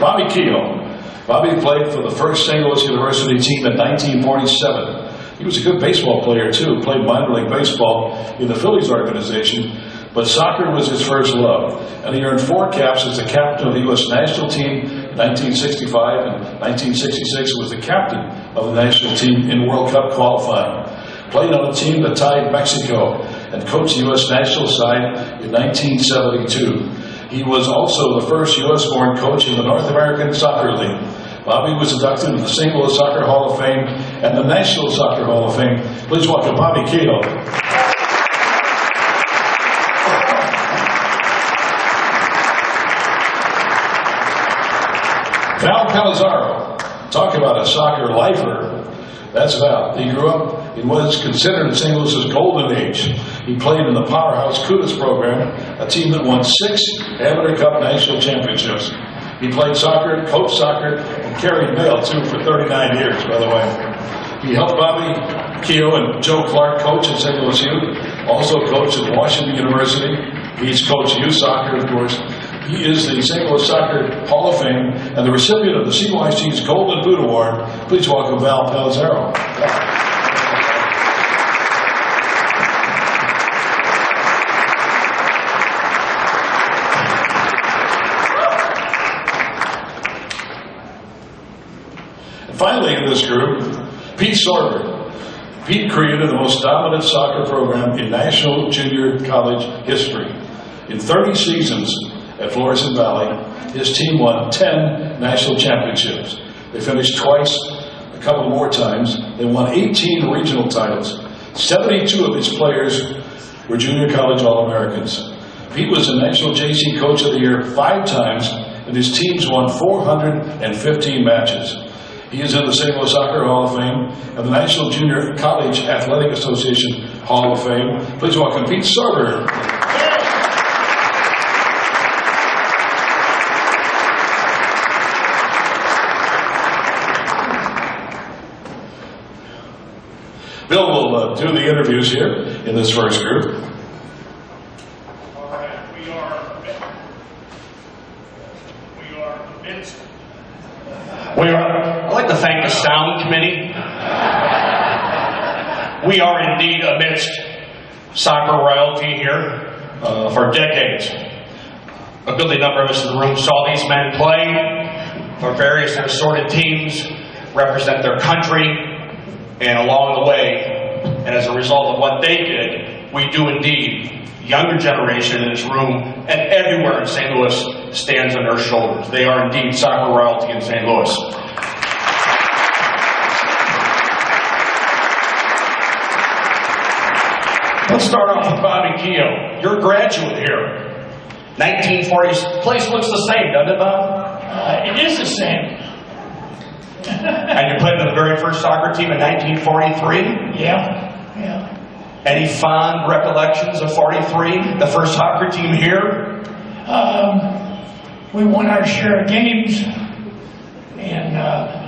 Bobby Kehoe. Bobby played for the first St. Louis University team in 1947. He was a good baseball player too, played minor league baseball in the Phillies organization, but soccer was his first love, and he earned 4 caps as the captain of the U.S. national team in 1965, and 1966 was the captain of the national team in World Cup qualifying. Played on a team that tied Mexico and coached the U.S. national side in 1972. He was also the first U.S.-born coach in the North American Soccer League. Bobby was inducted into the St. Louis Soccer Hall of Fame and the National Soccer Hall of Fame. Please welcome Bobby Kehoe. Val Pelizzaro. Talk about a soccer lifer. That's Val. He grew up in what is considered St. Louis's golden age. He played in the powerhouse Kudas program, a team that won 6 Amateur Cup national championships. He played soccer, coached soccer, and carried mail too for 39 years, by the way. He helped Bobby Kehoe and Joe Clark coach at St. Louis Youth, also coached at Washington University. He's coached youth soccer, of course. He is the St. Louis Soccer Hall of Fame and the recipient of the CYC's Golden Boot Award. Please welcome Val Pelizzaro. And finally in this group, Pete Sorber. Pete created the most dominant soccer program in national junior college history. In 30 seasons at Florissant Valley, his team won 10 national championships. They finished twice, a couple more times. They won 18 regional titles. 72 of his players were junior college All-Americans. Pete was the National JC Coach of the Year 5 times, and his teams won 415 matches. He is in the St. Louis Soccer Hall of Fame and the National Junior College Athletic Association Hall of Fame. Please welcome Pete Sorber. Bill will do the interviews here in this first group. All right, we are convinced. I'd like to thank the sound committee. We are indeed amidst soccer royalty here for decades. A goodly number of us in the room saw these men play for various and assorted teams, represent their country, and along the way, and as a result of what they did, we do indeed, younger generation in this room and everywhere in St. Louis stands on their shoulders. They are indeed soccer royalty in St. Louis. Let's start off with Bobby Kehoe. You're a graduate here. 1940s. Place looks the same, doesn't it, Bob? It is the same. And you played in the very first soccer team in 1943? Yeah. Any fond recollections of 43, the first soccer team here? We won our share of games, and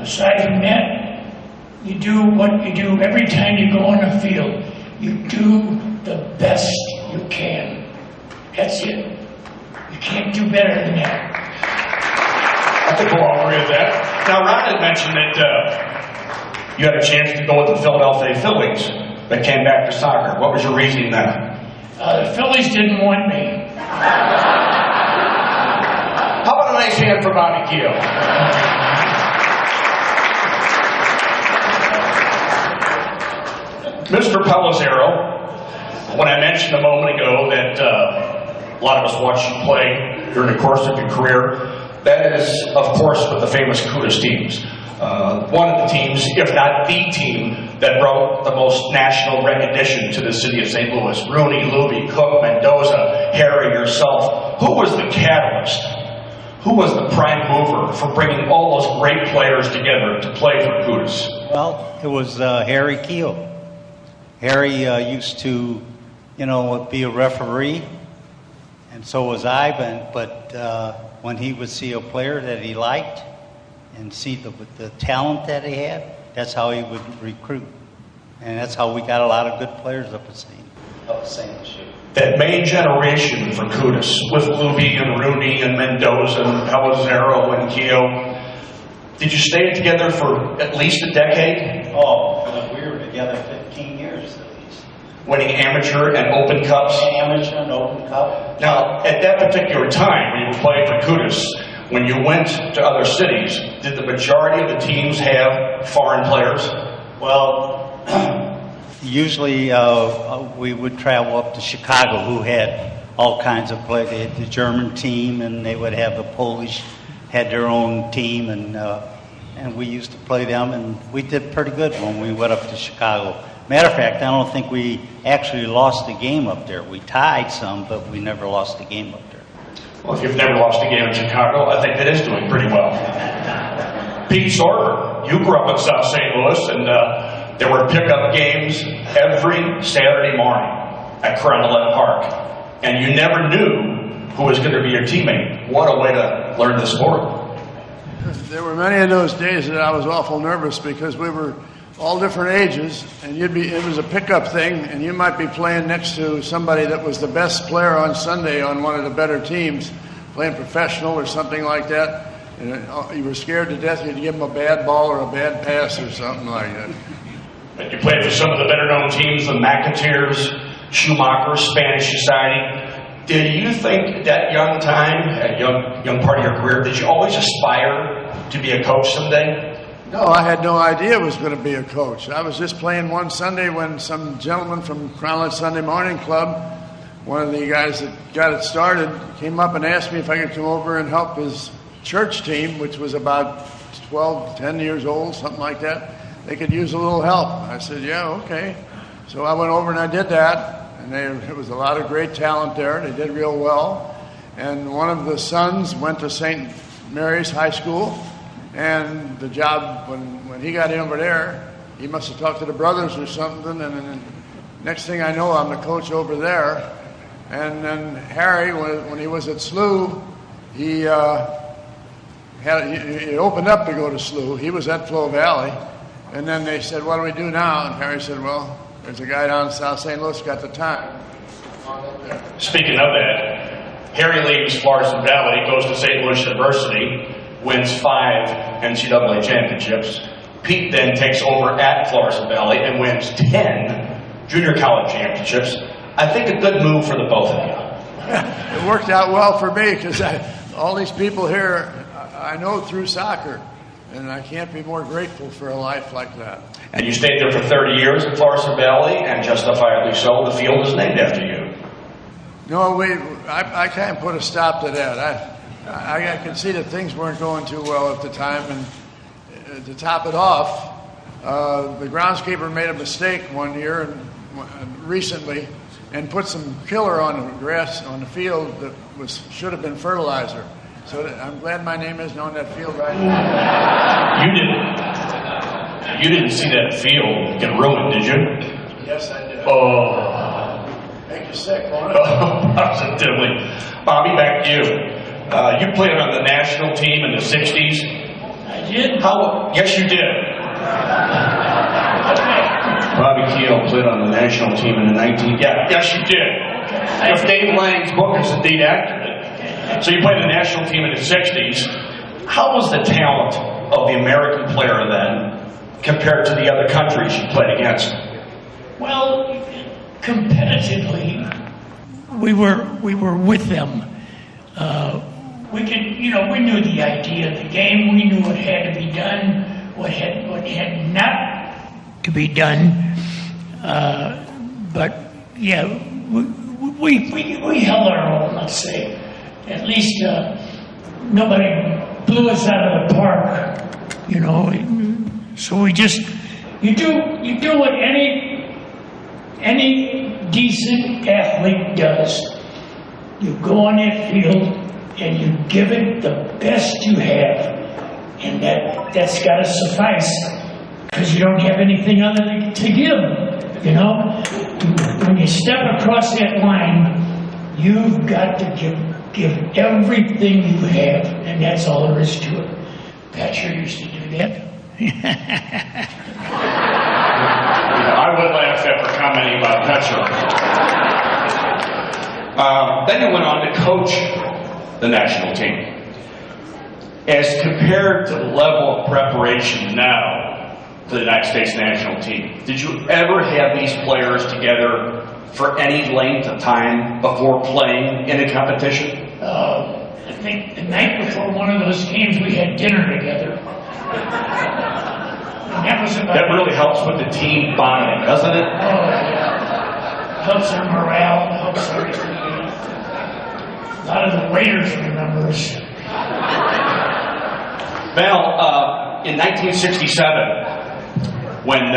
aside from that, you do what you do every time you go on the field. You do the best you can. That's it. You can't do better than that. I think we'll all agree with that. Now, Ron had mentioned that you had a chance to go with the Philadelphia Phillies that came back to soccer. What was your reasoning there? The Phillies didn't want me. How about a nice hand for Bobby Kehoe? Mr. Pelizzaro, when I mentioned a moment ago that a lot of us watched you play during the course of your career, that is, of course, with the famous Kudas teams. One of the teams, if not the team, that brought the most national recognition to the city of St. Louis. Rooney, Luby, Cook, Mendoza, Harry, yourself. Who was the catalyst? Who was the prime mover for bringing all those great players together to play for Kudas? Well, it was Harry Kehoe. Harry used to, be a referee, and so was I, but when he would see a player that he liked and see the talent that he had, that's how he would recruit. And that's how we got a lot of good players up at St. Louis. that main generation for Kudus, with Luby and Rooney and Mendoza and Pelizzaro and Kehoe, did you stay together for at least a decade? Oh, we were together 15 years at least. Winning amateur and open cups? Amateur and open cup. Now, at that particular time, when you were playing for Kudus, when you went to other cities, did the majority of the teams have foreign players? Well, usually we would travel up to Chicago, who had all kinds of players. They had the German team, and they would have the Polish, had their own team, and we used to play them, and we did pretty good when we went up to Chicago. Matter of fact, I don't think we actually lost a game up there. We tied some, but we never lost a game up there. Well, if you've never lost a game in Chicago, I think that is doing pretty well. Pete Sorber, you grew up in South St. Louis, and there were pickup games every Saturday morning at Carondelet Park, and you never knew who was going to be your teammate. What a way to learn the sport. There were many of those days that I was awful nervous because we were all different ages, and it was a pickup thing, and you might be playing next to somebody that was the best player on Sunday on one of the better teams, playing professional or something like that, and you were scared to death you'd give them a bad ball or a bad pass or something like that. But you played for some of the better-known teams, the McAteers, Schumacher, Spanish Society. Did you think at that young time, at young part of your career, did you always aspire to be a coach someday? No, I had no idea I was going to be a coach. I was just playing one Sunday when some gentleman from Carondelet Sunday Morning Club, one of the guys that got it started, came up and asked me if I could come over and help his church team, which was about 10 years old, something like that. They could use a little help. I said, yeah, okay. So I went over and I did that. And there was a lot of great talent there. They did real well. And one of the sons went to St. Mary's High School. And the job, when he got in over there, he must have talked to the brothers or something. And then next thing I know, I'm the coach over there. And then Harry, when he was at SLU, he opened up to go to SLU. He was at Flow Valley. And then they said, what do we do now? And Harry said, well, there's a guy down in South St. Louis got the time. Speaking of that, Harry leaves Florissant Valley, goes to St. Louis University, wins 5 NCAA championships. Pete then takes over at Florissant Valley and wins 10 junior college championships. I think a good move for the both of you. It worked out well for me because all these people here I know through soccer. And I can't be more grateful for a life like that. And you stayed there for 30 years at Florissant Valley, and justifiably so. The field is named after you. No, I can't put a stop to that. I could see that things weren't going too well at the time, and to top it off, the groundskeeper made a mistake one year recently and put some killer on the grass on the field that should have been fertilizer. So I'm glad my name isn't on that field right now. You didn't see that field get ruined, did you? Yes, I did. Oh. Make you sick, won't it? Oh, positively. Bobby, back to you. You played on the national team in the 60s. I did. Yes, you did. Bobby Kehoe played on the national team in the 19... Yes, you did. If Dave Lang's book is indeed accurate. So you played the national team in the 60s. How was the talent of the American player then compared to the other countries you played against? Well, competitively, we were with them. We knew the idea of the game. We knew what had to be done, what had not to be done. But yeah, we held our own. Let's say, at least nobody blew us out of the park. You know, so we just you do what any decent athlete does. You go on that field and you give it the best you have, and that's got to suffice, because you don't have anything other to give. You know, when you step across that line, you've got to give everything you have, and that's all there is to it. Pat sure used to do that. I would laugh after commenting about Petro. Then you went on to coach the national team. As compared to the level of preparation now to the United States national team, did you ever have these players together for any length of time before playing in a competition? I think the night before one of those games we had dinner together. And that was about That really helps with the team bonding, doesn't it? Oh, yeah. Helps our morale, helps everything. A lot of the waiters remember us. Val, in 1967, when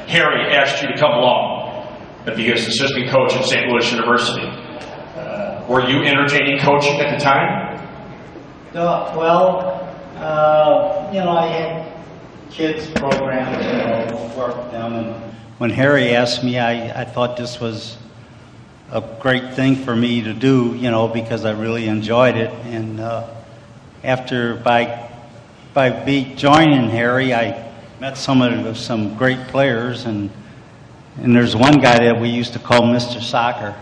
Harry asked you to come along and be his assistant coach at St. Louis University, were you entertaining coaching at the time? I had kids programs, work them, and when Harry asked me, I thought this was a great thing for me to do, because I really enjoyed it. And after by joining Harry, I met some great players, and there's one guy that we used to call Mr. Soccer.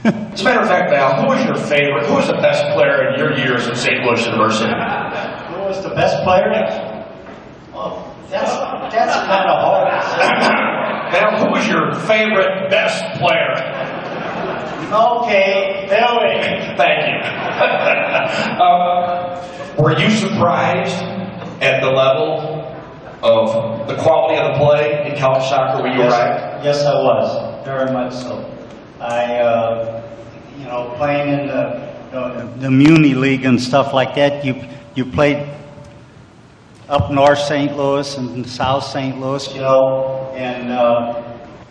As a matter of fact, Val, who was your favorite? Who was the best player in your years at St. Louis University? Who was the best player? Well, that's kind of hard to say. Val, who was your favorite best player? Okay, Billy. Thank you. Were you surprised at the level of the quality of the play in college soccer when you arrived? Yes, I was. Very much so. Playing in the Muni League and stuff like that, you played up North St. Louis and South St. Louis, and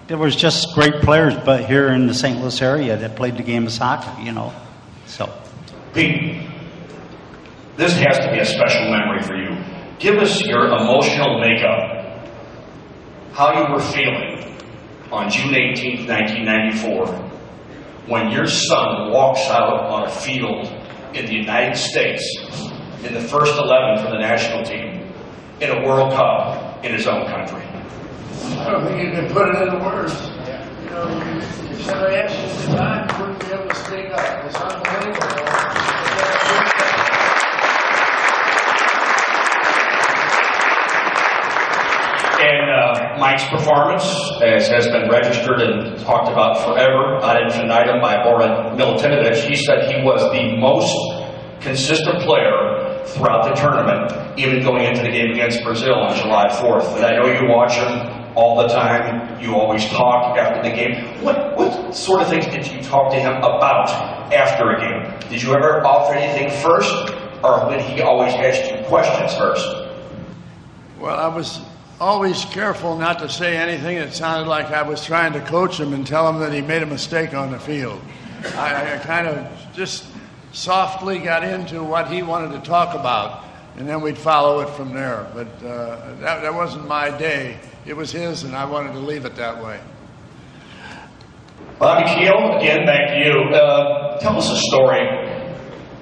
there was just great players, but here in the St. Louis area that played the game of soccer, so. Pete, this has to be a special memory for you. Give us your emotional makeup, how you were feeling on June 18th, 1994, when your son walks out on a field in the United States in the first 11 for the national team in a World Cup in his own country. I don't think you can put it into words. You said reactions at the time, you wouldn't be able to speak up. It's unbelievable. And Mike's performance, as has been registered and talked about forever ad infinitum by Boran Milutinovic, he said he was the most consistent player throughout the tournament, even going into the game against Brazil on July 4th. And I know you watch him all the time. You always talk after the game. What sort of things did you talk to him about after a game? Did you ever offer anything first, or did he always ask you questions first? Well, I was always careful not to say anything that sounded like I was trying to coach him and tell him that he made a mistake on the field. I kind of just softly got into what he wanted to talk about, and then we'd follow it from there. But that wasn't my day. It was his, and I wanted to leave it that way. Bobby Kehoe, again, back to you. Tell us a story.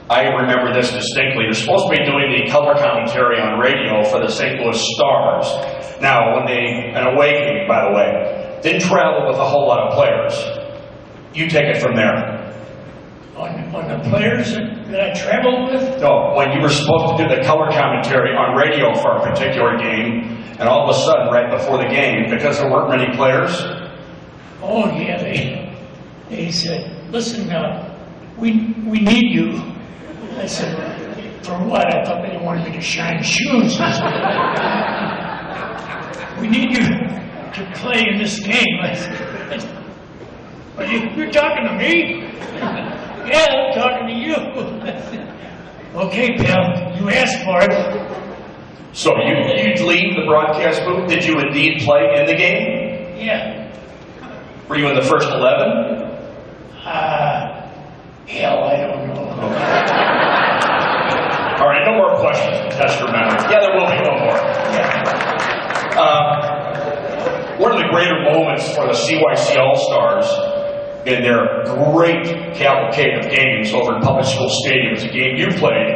I remember this distinctly. You're supposed to be doing the color commentary on radio for the St. Louis Stars. Now, an away game, by the way, didn't travel with a whole lot of players. You take it from there. On the players that I traveled with? No, when you were supposed to do the color commentary on radio for a particular game, and all of a sudden, right before the game, because there weren't many players. Oh, yeah, they said, listen, we need you. I said, for what? I thought they wanted me to shine shoes. I said, we need you to play in this game. I said, are you're talking to me? Yeah, I'm talking to you. Okay, pal, you asked for it. So you'd leave the broadcast booth? Did you indeed play in the game? Yeah. Were you in the first 11? Hell, I don't know. All right, no more questions. Test your memory. Yeah, there will be no more. One of the greater moments for the CYC All-Stars in their great cavalcade of games over in Public School Stadium is a game you played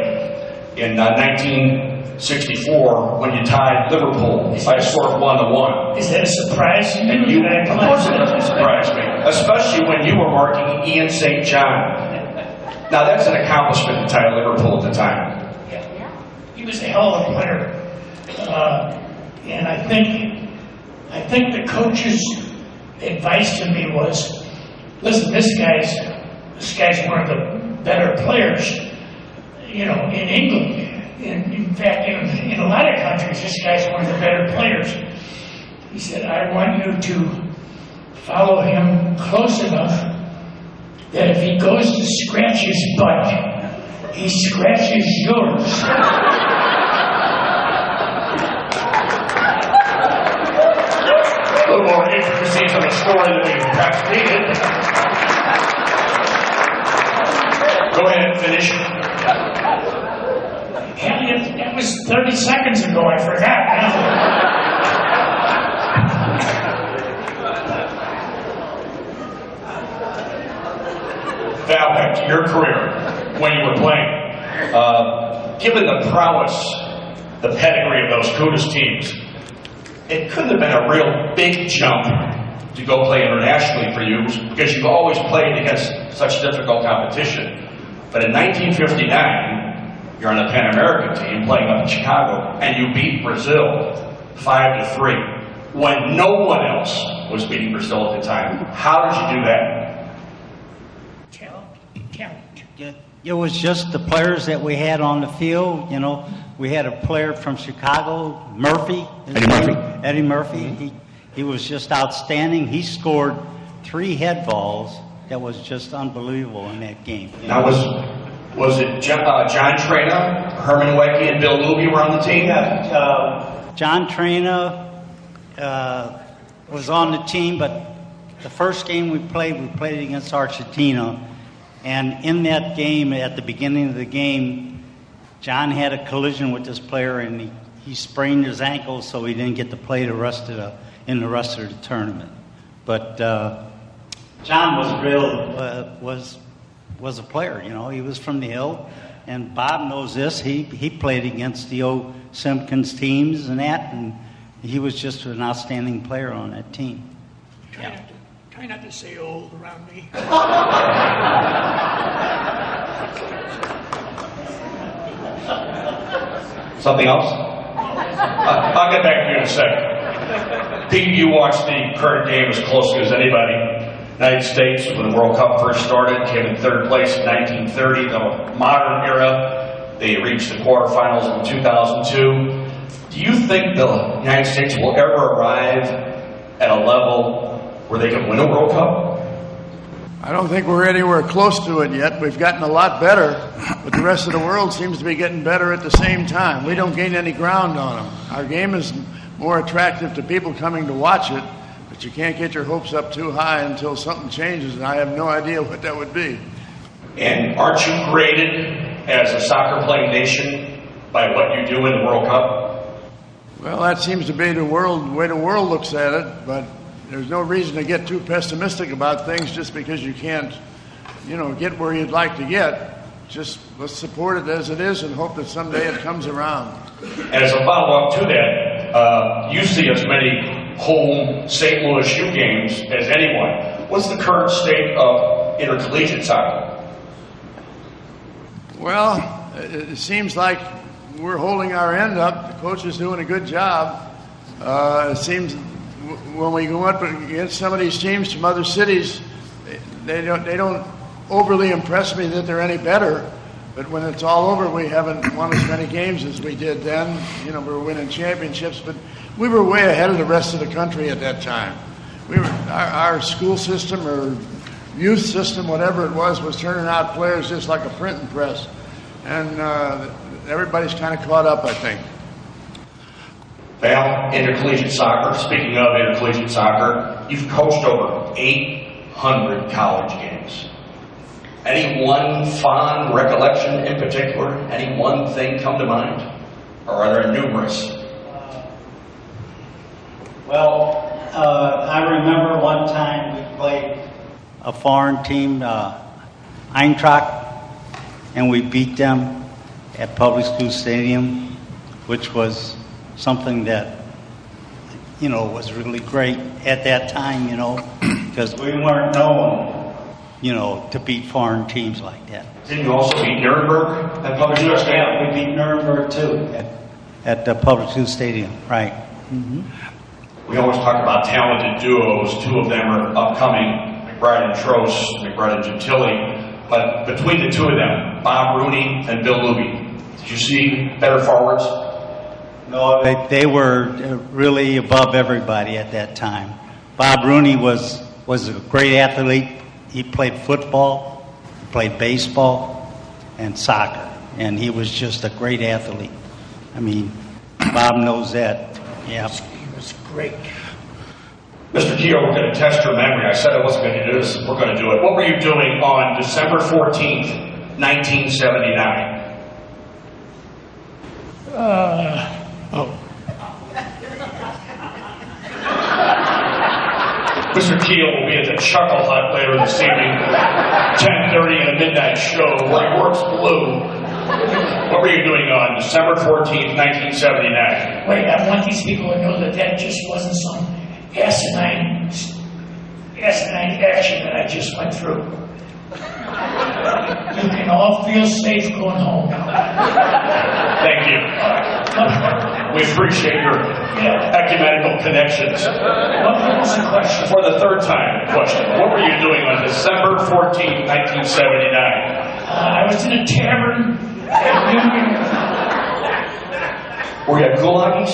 in 1964 when you tied Liverpool by a score of 1-1. Is that a surprise to you? And of course it doesn't surprise me. especially when you were marking Ian St. John. Now that's an accomplishment inside Liverpool at the time. He was a hell of a player. And I think the coach's advice to me was, listen, this guy's one of the better players, in England. In fact, in a lot of countries, this guy's one of the better players. He said, I want you to follow him close enough that if he goes to scratch his butt, he scratches yours. A little more intricacies of the story than we perhaps needed. Go ahead and finish. Elliot, that was 30 seconds ago. I forgot. Val, back to your career when you were playing. Given the prowess, the pedigree of those Kudos teams, it couldn't have been a real big jump to go play internationally for you because you've always played against such difficult competition. But in 1959, you're on the Pan American team playing up in Chicago, and you beat Brazil 5-3 when no one else was beating Brazil at the time. How did you do that? It was just the players that we had on the field. We had a player from Chicago, Eddie Murphy. He was just outstanding. He scored 3 head balls. That was just unbelievable in that game. Now, was it John Traina, Herman Wecky, and Bill Luby were on the team? Yeah, John Traina was on the team, but the first game we played against Argentina. And in that game, at the beginning of the game, John had a collision with this player, and he sprained his ankle, so he didn't get to play in the rest of the tournament. But John was a player. He was from the Hill, and Bob knows this. He played against the old Simpkins teams and he was just an outstanding player on that team. Yeah. Try not to say old around me. Something else? I'll get back to you in a second. Pete, you watched the current game as closely as anybody. United States, when the World Cup first started, came in 3rd place in 1930. The modern era, they reached the quarterfinals in 2002. Do you think the United States will ever arrive at a level where they can win a World Cup? I don't think we're anywhere close to it yet. We've gotten a lot better, but the rest of the world seems to be getting better at the same time. We don't gain any ground on them. Our game is more attractive to people coming to watch it, but you can't get your hopes up too high until something changes, and I have no idea what that would be. And aren't you graded as a soccer-playing nation by what you do in the World Cup? Well, that seems to be the way the world looks at it, but there's no reason to get too pessimistic about things just because you can't, get where you'd like to get. Just let's support it as it is and hope that someday it comes around. As a follow-up to that, you see as many home St. Louis U games as anyone. What's the current state of intercollegiate soccer? Well, it seems like we're holding our end up. The coach is doing a good job. It seems when we go up against some of these teams from other cities, they don't overly impress me that they're any better. But when it's all over, we haven't won as many games as we did then. We're winning championships, but we were way ahead of the rest of the country at that time. Our school system or youth system, whatever it was turning out players just like a printing press. And everybody's kind of caught up, I think. Val, intercollegiate soccer. Speaking of intercollegiate soccer, you've coached over 800 college games. Any one fond recollection in particular? Any one thing come to mind? Or are there numerous? I remember one time we played a foreign team, Eintracht, and we beat them at Public School Stadium, which was something that, was really great at that time, because we weren't known, you know, to beat foreign teams like that. Didn't you also beat Nuremberg at Public School Stadium? Yeah, we beat Nuremberg too at the Public School Stadium, right? We always talk about talented duos. Two of them are upcoming, McBride and Trost, McBride and Gentili. But between the two of them, Bob Rooney and Bill Luby, did you see better forwards? No, they were really above everybody at that time. Bob Rooney was a great athlete. He played football, he played baseball, and soccer. And he was just a great athlete. I mean, Bob knows that. Yeah. He was great. Mr. Kehoe, we're going to test your memory. I said I wasn't going to do this. We're going to do it. What were you doing on December 14th, 1979? Mr. Kehoe will be at the Chuckle Hut later this evening, 10:30 in a midnight show where he works blue. What were you doing on December 14th, 1979? Wait, I want these people to know that that just wasn't some asinine action that I just went through. You can all feel safe going home now. Thank you. We appreciate your ecumenical connections. What was the question? For the third time, the question. What were you doing on December 14th, 1979? I was in a tavern at Union. Were you at Gulagis?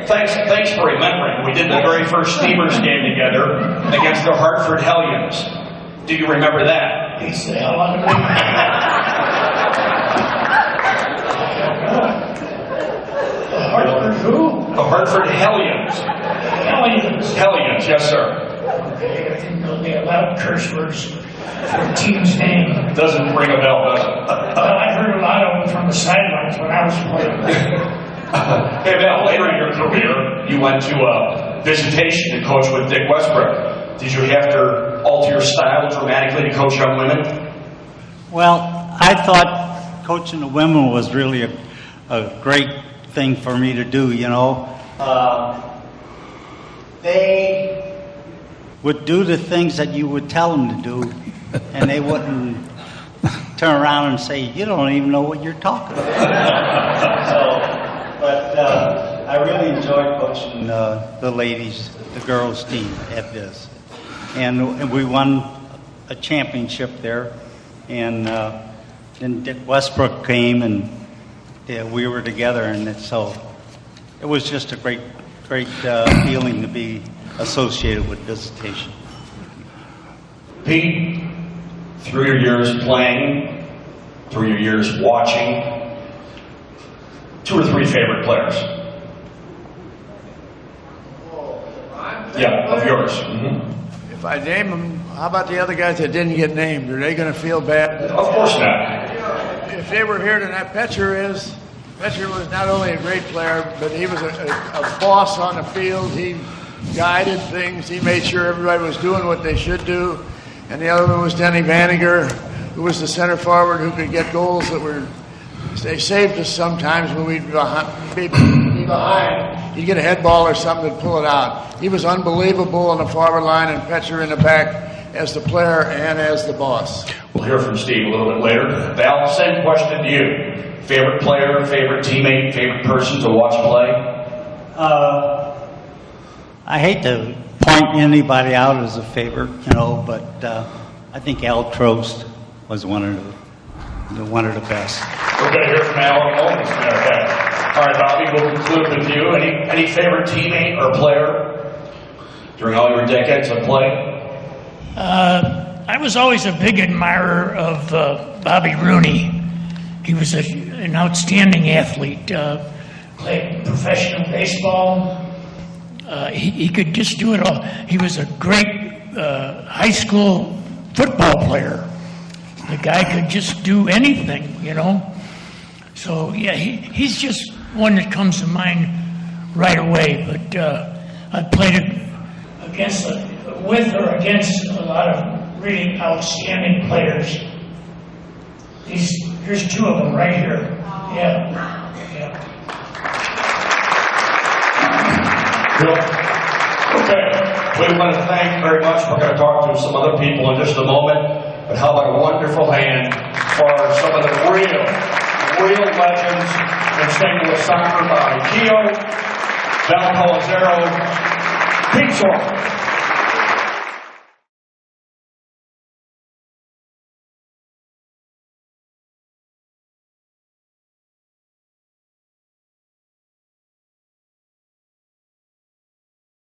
Thanks for remembering. We did the very first Steamers game together against the Hartford Hellions. Do you remember that? Beats the hell out of me. The Hartford who? The Hartford Hellions. Hellions. Hellions, yes, sir. Okay, I didn't know they allowed curse words for a team's name. Doesn't ring a bell, does it? Well, I heard a lot of them from the sidelines when I was playing. Hey, Val, later in your career, you went to a visitation to coach with Dick Westbrook. Did you have to alter your style dramatically to coach young women? Well, I thought coaching the women was really a great thing for me to do, you know. They would do the things that you would tell them to do, and they wouldn't turn around and say, you don't even know what you're talking about. But I really enjoyed coaching the ladies, the girls team at this. And we won a championship there. And then Dick Westbrook came, and we were together. And so it was just a great feeling to be associated with visitation. Pete, through your years playing, through your years watching, 2 or 3 favorite players. Yeah, of yours. Mm-hmm. If I name them, how about the other guys that didn't get named? Are they going to feel bad? Of course not. If they were here tonight, Petcher was not only a great player, but he was a boss on the field. He guided things. He made sure everybody was doing what they should do. And the other one was Denny Vaniger, who was the center forward who could get goals that were. They saved us sometimes when we'd be behind. He'd get a head ball or something and pull it out. He was unbelievable on the forward line and Petcher in the back as the player and as the boss. We'll hear from Steve a little bit later. Val, same question to you. Favorite player, favorite teammate, favorite person to watch play? I hate to point anybody out as a favorite, you know, but I think Al Trost was one of the best. We're going to hear from Al in a moment, as a matter of fact. All right, Bobby, we'll conclude with you. Any favorite teammate or player during all your decades of play? I was always a big admirer of Bobby Rooney. He was an outstanding athlete. Played professional baseball. He could just do it all. He was a great high school football player. The guy could just do anything, you know. So, yeah, he's just one that comes to mind right away. But I played with or against a lot of really outstanding players. Here's 2 of them right here. Yeah. Cool. Okay. We want to thank very much. We're going to talk to some other people in just a moment. But how about a wonderful hand for some of the real legends in St. Louis soccer, Bobby Kehoe, Val Pelizzaro, Pete Sorber.